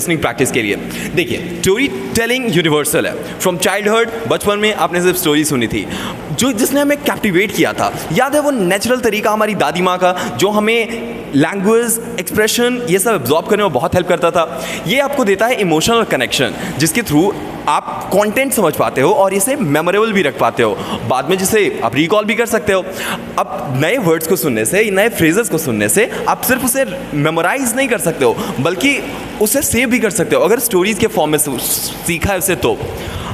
Listening practice के लिए। देखिए, स्टोरी टेलिंग यूनिवर्सल है। फ्रॉम चाइल्डहुड, बचपन में आपने सिर्फ स्टोरी सुनी थी, जो जिसने हमें कैप्टिवेट किया था। याद है वो नेचुरल तरीका हमारी दादी माँ का, जो हमें लैंग्वेज, एक्सप्रेशन ये सब एब्जॉर्ब करने में बहुत हेल्प करता था। ये आपको देता है इमोशनल कनेक्शन, जिसके थ्रू आप कंटेंट समझ पाते हो और इसे मेमोरेबल भी रख पाते हो, बाद में जिसे आप रिकॉल भी कर सकते हो। अब नए वर्ड्स को सुनने से, नए फ्रेजेस को सुनने से आप सिर्फ उसे मेमोराइज नहीं कर सकते हो, बल्कि उसे सेव भी कर सकते हो, अगर स्टोरीज के फॉर्म में सीखा है उसे तो।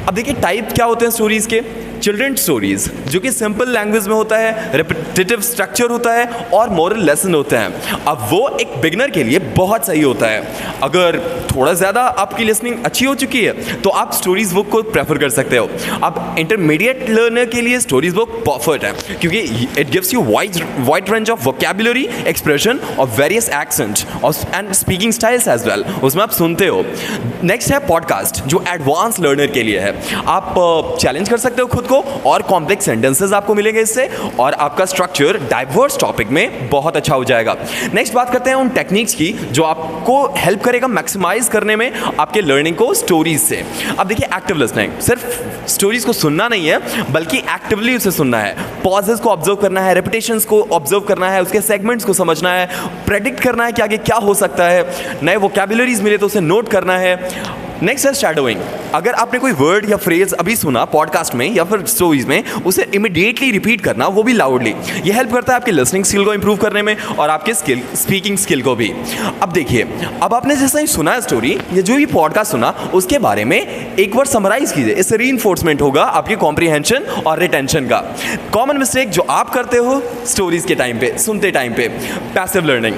अब देखिए, टाइप क्या होते हैं स्टोरीज के। चिल्ड्रन स्टोरीज, जो कि सिंपल लैंग्वेज में होता है, रेपिटेटिव स्ट्रक्चर होता है और मोरल लेसन होते हैं। अब वो एक बिगिनर के लिए बहुत सही होता है। अगर थोड़ा ज़्यादा आपकी लिसनिंग अच्छी हो चुकी है तो आप स्टोरीज बुक को प्रेफर कर सकते हो। अब इंटरमीडिएट लर्नर के लिए स्टोरीज बुक परफेक्ट है, क्योंकि it gives you wide range of vocabulary, expression और various accent and speaking styles as well, उसमें आप सुनते हो। नेक्स्ट है पॉडकास्ट, जो एडवांस लर्नर के लिए है। आप चैलेंज कर सकते हो खुद को, और कॉम्प्लेक्स सेंटेंसेस आपको मिलेंगे इससे, और आपका स्ट्रक्चर डाइवर्स टॉपिक में बहुत अच्छा हो जाएगा। नेक्स्ट बात करते हैं उन टेक्निक्स की जो आपको हेल्प करेगा मैक्सिमाइज करने में आपके लर्निंग को स्टोरीज से। अब देखिए, एक्टिव लिसनिंग सिर्फ स्टोरीज को सुनना नहीं है, बल्कि एक्टिवली उसे सुनना है। पॉजेस को ऑब्जर्व करना है, रेपिटेशंस को ऑब्जर्व करना है, उसके सेगमेंट्स को समझना है, प्रेडिक्ट करना है कि आगे क्या हो सकता है, नए वोकैबुलरीज मिले तो उसे नोट करना है। नेक्स्ट है शैडोइंग। अगर आपने कोई वर्ड या फ्रेज अभी सुना पॉडकास्ट में या फिर स्टोरीज में, उसे इमिडिएटली रिपीट करना, वो भी लाउडली। ये हेल्प करता है आपके लिसनिंग स्किल को इंप्रूव करने में और आपके स्पीकिंग स्किल को भी। अब देखिए, अब आपने जैसा ही सुना है स्टोरी या जो भी पॉडकास्ट सुना, उसके बारे में एक बार समराइज कीजिए। इससे रीइंफोर्समेंट होगा आपकी कॉम्प्रिहेंशन और रिटेंशन का। कॉमन मिस्टेक जो आप करते हो स्टोरीज के टाइम पे, सुनते टाइम पे, पैसिव लर्निंग,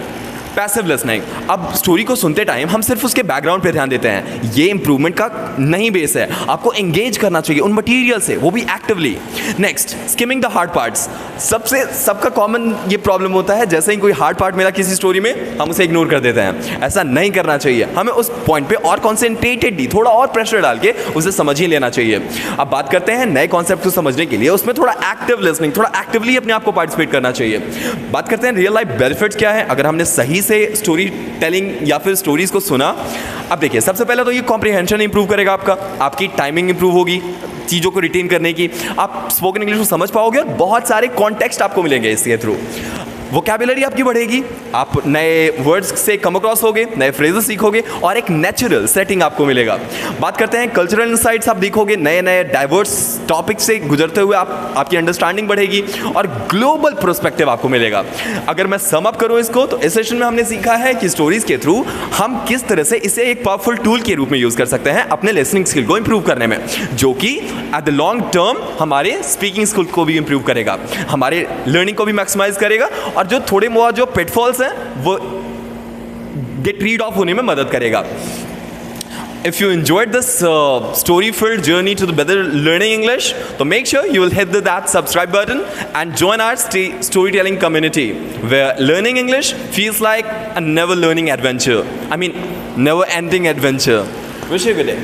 पैसिव लिसनिंग। अब स्टोरी को सुनते टाइम हम सिर्फ उसके बैकग्राउंड पे ध्यान देते हैं, ये इंप्रूवमेंट का नहीं बेस है। आपको एंगेज करना चाहिए उन मटेरियल से, वो भी actively. Next, skimming the hard parts. सबका कॉमन ये प्रॉब्लम होता है, जैसे ही कोई हार्ड पार्ट मिला किसी स्टोरी में, हम उसे इग्नोर कर देते हैं। ऐसा नहीं करना चाहिए, हमें उस पॉइंट पे और कॉन्सेंट्रेटेडली, थोड़ा और प्रेशर डाल के उसे समझ ही लेना चाहिए। अब बात करते हैं नए कॉन्सेप्ट को समझने के लिए, उसमें थोड़ा एक्टिव लिसनिंग, थोड़ा एक्टिवली अपने आप को पार्टिसिपेट करना चाहिए। बात करते हैं रियल लाइफ बेनिफिट्स क्या है अगर हमने सही से स्टोरी टेलिंग या फिर स्टोरीज को सुना। अब देखिए, सबसे पहले तो ये कॉम्प्रिहेंशन इंप्रूव करेगा आपका, आपकी टाइमिंग इंप्रूव होगी चीज़ों को रिटेन करने की, आप स्पोकन इंग्लिश को समझ पाओगे और बहुत सारे कॉन्टेक्स्ट आपको मिलेंगे इसके थ्रू। वोकैबुलरी आपकी बढ़ेगी, आप नए वर्ड्स से कम अक्रॉस होगे, नए फ्रेजेस सीखोगे और एक नेचुरल सेटिंग आपको मिलेगा। बात करते हैं कल्चरल इंसाइट्स, आप देखोगे नए नए डाइवर्स टॉपिक से गुजरते हुए आपकी अंडरस्टैंडिंग बढ़ेगी और ग्लोबल पर्सपेक्टिव आपको मिलेगा। अगर मैं सम अप करूं इसको, तो इस सेशन में हमने सीखा है कि स्टोरीज के थ्रू हम किस तरह से इसे एक पावरफुल टूल के रूप में यूज कर सकते हैं अपने लिसनिंग स्किल को इंप्रूव करने में, जो कि एट द लॉन्ग टर्म हमारे स्पीकिंग स्किल को भी इंप्रूव करेगा, हमारे लर्निंग को भी मैक्सिमाइज करेगा और जो थोड़े बहुत जो पिटफॉल्स हैं वो गेट रीड ऑफ होने में मदद करेगा। If you enjoyed this story-filled journey to the better learning English, so make sure you will hit that subscribe button and join our storytelling community, where learning English feels like a never-learning adventure. I mean, never-ending adventure. Wish you a good day.